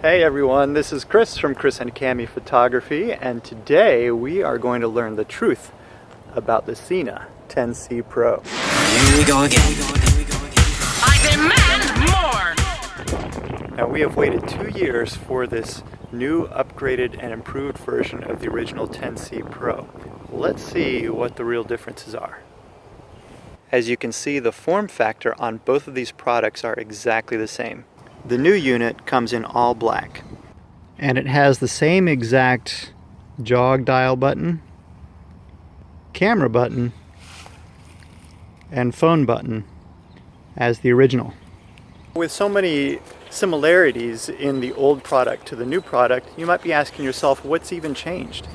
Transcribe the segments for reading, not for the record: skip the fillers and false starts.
Hey everyone, this is Chris from Chris and Cami Photography, and today we are going to learn the truth about the Sena 10c Pro. Here we go again. I demand more! Now we have waited 2 years for this new upgraded and improved version of the original 10c Pro. Let's see what the real differences are. As you can see, the form factor on both of these products are exactly the same. The new unit comes in all black, and it has the same exact jog dial button, camera button, and phone button as the original. With so many similarities in the old product to the new product, you might be asking yourself, what's even changed?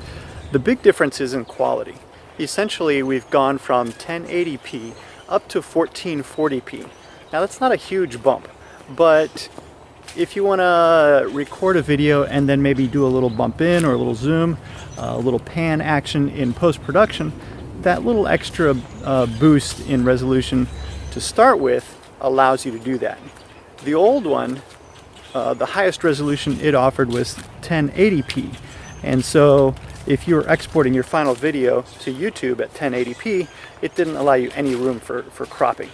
The big difference is in quality. Essentially, we've gone from 1080p up to 1440p. Now that's not a huge bump, but if you want to record a video and then maybe do a little bump in or a little zoom, a little pan action in post-production, that little extra boost in resolution to start with allows you to do that. The old one, the highest resolution it offered was 1080p, and so if you were exporting your final video to YouTube at 1080p, it didn't allow you any room for cropping.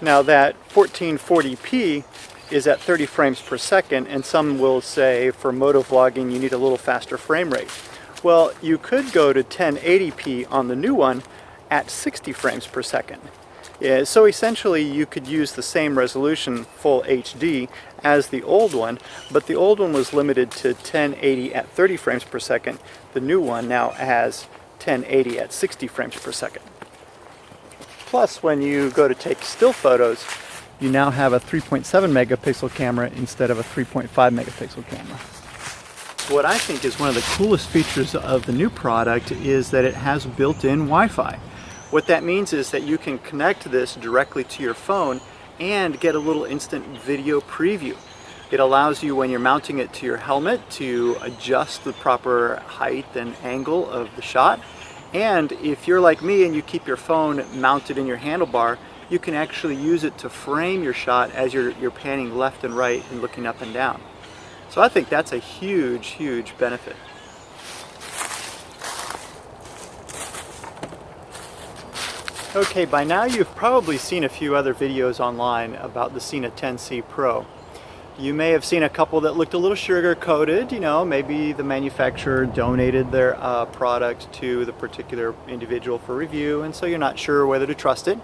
Now that 1440p is at 30 frames per second, and some will say for moto vlogging you need a little faster frame rate. Well, you could go to 1080p on the new one at 60 frames per second. Yeah, so essentially you could use the same resolution, full HD, as the old one, but the old one was limited to 1080 at 30 frames per second. The new one now has 1080 at 60 frames per second. Plus, when you go to take still photos, you now have a 3.7 megapixel camera instead of a 3.5 megapixel camera. What I think is one of the coolest features of the new product is that it has built-in Wi-Fi. What that means is that you can connect this directly to your phone and get a little instant video preview. It allows you, when you're mounting it to your helmet, to adjust the proper height and angle of the shot. And if you're like me and you keep your phone mounted in your handlebar, you can actually use it to frame your shot as you're panning left and right and looking up and down. So I think that's a huge, huge benefit. Okay, by now you've probably seen a few other videos online about the Sena 10c Pro. You may have seen a couple that looked a little sugar-coated, you know, maybe the manufacturer donated their product to the particular individual for review, and so you're not sure whether to trust it.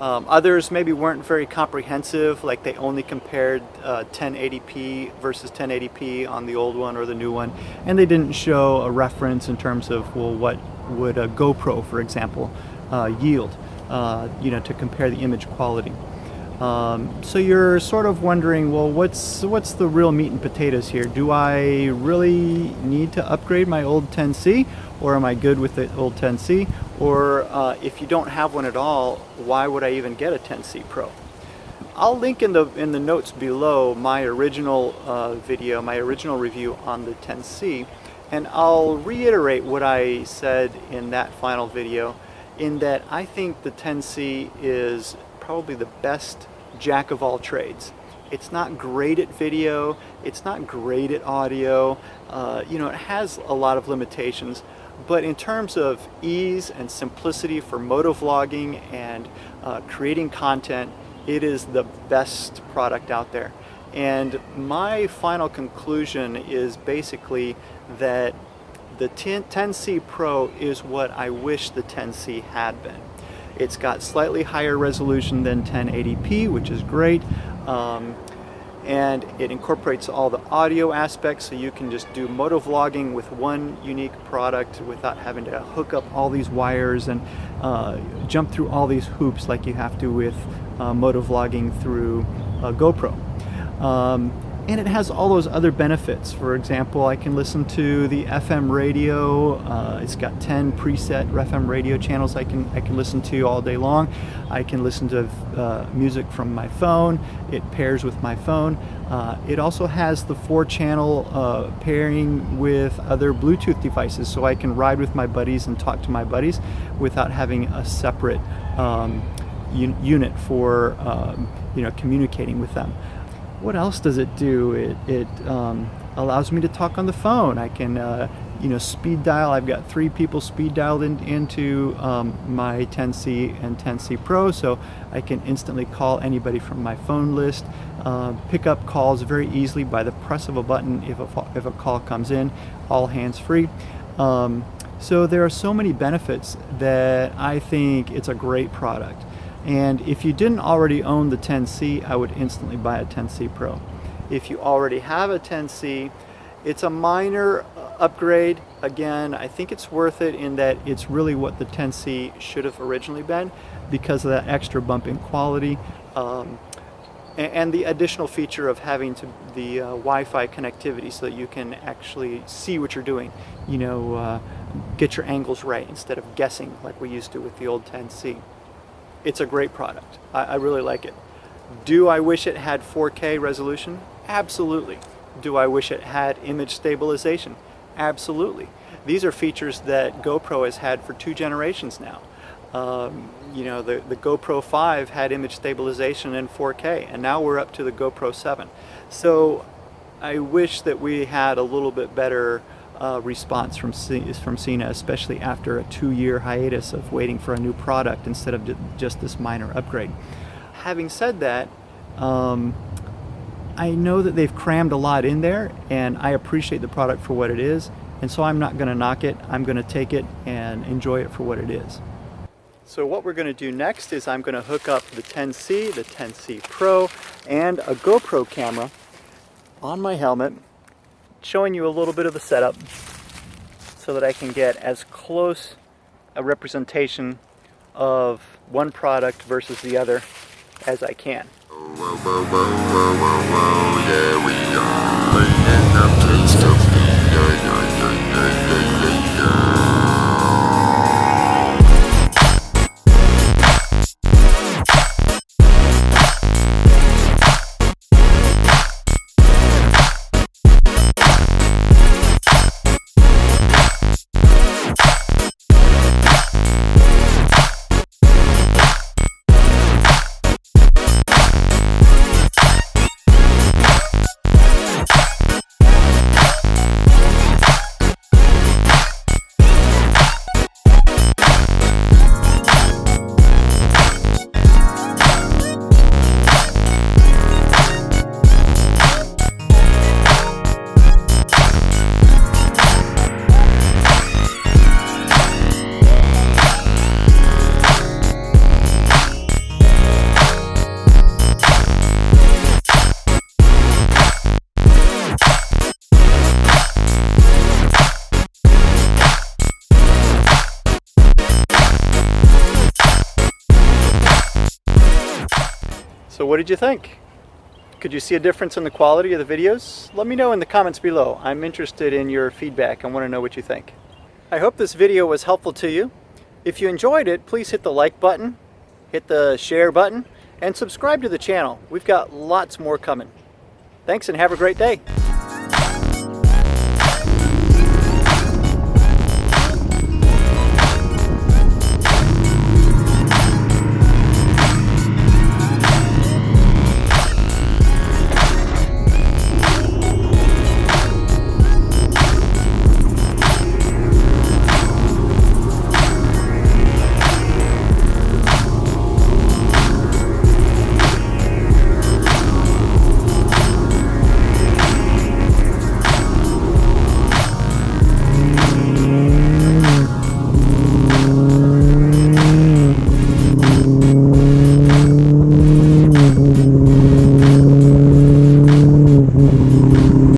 Others maybe weren't very comprehensive, like they only compared 1080p versus 1080p on the old one or the new one, and they didn't show a reference in terms of, well, what would a GoPro, for example, yield, you know, to compare the image quality. So you're sort of wondering, well, what's the real meat and potatoes here? Do I really need to upgrade my old 10c, or am I good with the old 10c? Or if you don't have one at all, why would I even get a 10c Pro? I'll link in the notes below my original video, my original review on the 10c, and I'll reiterate what I said in that final video, in that I think the 10c is probably the best jack of all trades. It's not great at video, it's not great at audio, you know, it has a lot of limitations, but in terms of ease and simplicity for moto vlogging and creating content, it is the best product out there. And my final conclusion is basically that the 10c Pro is what I wish the 10c had been. It's got slightly higher resolution than 1080p, which is great, and it incorporates all the audio aspects, so you can just do moto vlogging with one unique product without having to hook up all these wires and jump through all these hoops like you have to with moto vlogging through GoPro. And it has all those other benefits. For example, I can listen to the FM radio. It's got 10 preset FM radio channels I can listen to all day long. I can listen to music from my phone. It pairs with my phone. It also has the 4-channel pairing with other Bluetooth devices, so I can ride with my buddies and talk to my buddies without having a separate unit for communicating with them. What else does it do? It allows me to talk on the phone. I can speed dial. I've got 3 people speed dialed into my 10C and 10C Pro, so I can instantly call anybody from my phone list, pick up calls very easily by the press of a button if a call comes in, all hands-free. So there are so many benefits that I think it's a great product. And if you didn't already own the 10C, I would instantly buy a 10C Pro. If you already have a 10C, it's a minor upgrade. Again, I think it's worth it in that it's really what the 10C should have originally been because of that extra bump in quality and the additional feature of having the Wi-Fi connectivity so that you can actually see what you're doing, get your angles right instead of guessing like we used to with the old 10C. It's a great product. I really like it. Do I wish it had 4K resolution? Absolutely. Do I wish it had image stabilization? Absolutely. These are features that GoPro has had for 2 generations now. The GoPro 5 had image stabilization in 4K, and now we're up to the GoPro 7. So I wish that we had a little bit better response from Sena, especially after a 2-year hiatus of waiting for a new product instead of just this minor upgrade. Having said that, I know that they've crammed a lot in there, and I appreciate the product for what it is, and so I'm not going to knock it. I'm going to take it and enjoy it for what it is. So what we're going to do next is I'm going to hook up the 10C, the 10C Pro, and a GoPro camera on my helmet, showing you a little bit of the setup so that I can get as close a representation of one product versus the other as I can. So what did you think? Could you see a difference in the quality of the videos? Let me know in the comments below. I'm interested in your feedback. I want to know what you think. I hope this video was helpful to you. If you enjoyed it, please hit the like button, hit the share button, and subscribe to the channel. We've got lots more coming. Thanks and have a great day.